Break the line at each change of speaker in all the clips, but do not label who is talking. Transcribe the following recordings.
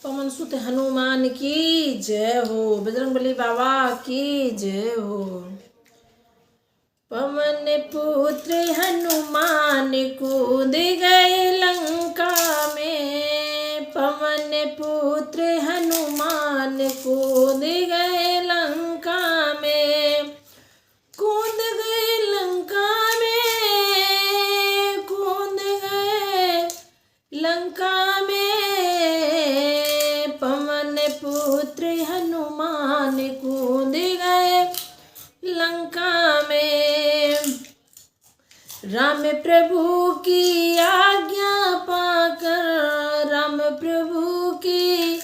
पवन सुत हनुमान की जय हो। बजरंगबली बाबा की जय हो। पवन पुत्र हनुमान कूद गए लंका में। पवन पुत्र हनुमान कूद गए लंका में। कूद गए लंका में। कूद गए लंका में। पवन पुत्र हनुमान कूद गए लंका में। राम प्रभु की आज्ञा पाकर, राम प्रभु की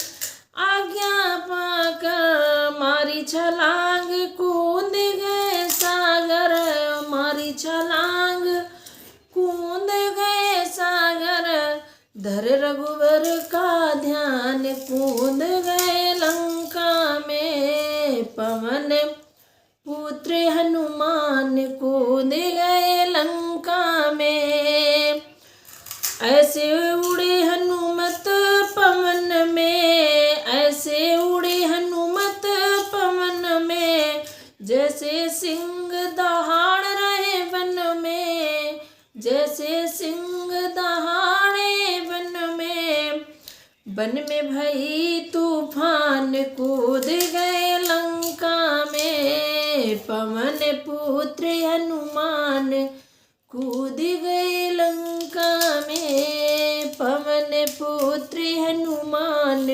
आज्ञा पाकर मारी छलांग कूद गए सागर। मारी छलांग कूद गए सागर। धर रघुवर का ध्यान कूद गए लंका में। पवन पुत्र हनुमान कूद गए लंका में। ऐसे उड़े हनुमत पवन में। ऐसे उड़े हनुमत पवन में। जैसे सिंह दहाड़ रहे वन में। जैसे सिंह दहाड़े वन में। वन में भई तूफान कूद गए लंका में। पवन पुत्र हनुमान कूद गए लंका में। पवन पुत्र हनुमान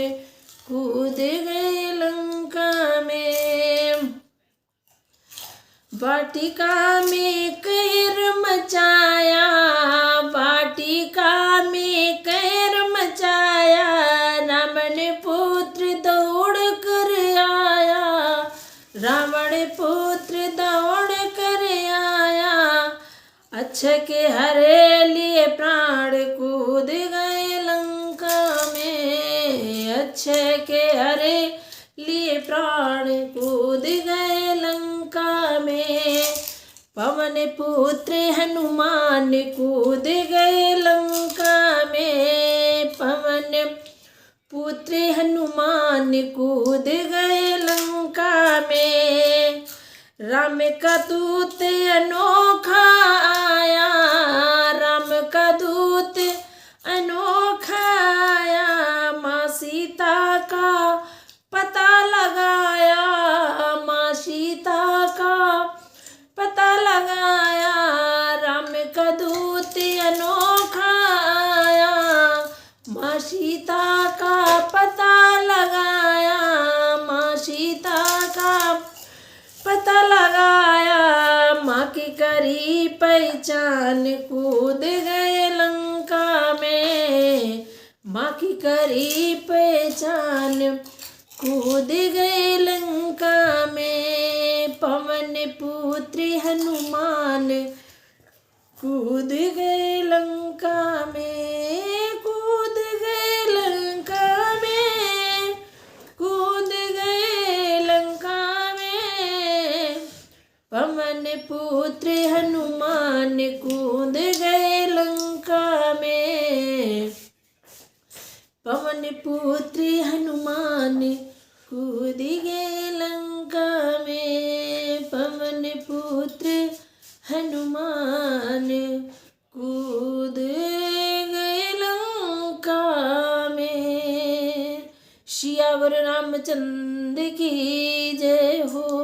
कूद गए लंका में। वाटिका में कहर मचाया। वाटिका में कहर मचाया। रावण पुत्र दौड़ कर आया। रावण पुत्र दौड़ कर आया। अक्षय के हरे लिए प्राण कूद गए लंका में। अक्षय के हरे लिए प्राण कूद गए लंका में। पवन पुत्र हनुमान कूद गए लंका में। पवन पुत्र हनुमान कूद गए लंका में। राम का दूत अनोखा आया। राम का दूत अनोखा आया। माँ सीता का पता लगाया। माँ सीता का पता लगाया। राम का दूत अनोखा आया। माँ सीता का पता लगाया। माँ सीता का पता लगाया। माँ की करी पहचान कूद गए लंका में। माँ की करी पहचान कूद गए लंका में। पवन पुत्र हनुमान कूद गए लंका में। कूद गए लंका में। कूद गए लंका में। पवन पुत्र हनुमान कूद गए लंका में। पवन पुत्र हनुमान कूद गए लंका में। पवन पुत्र हनुमान कूद गए लंका में। सियावर रामचंद्र की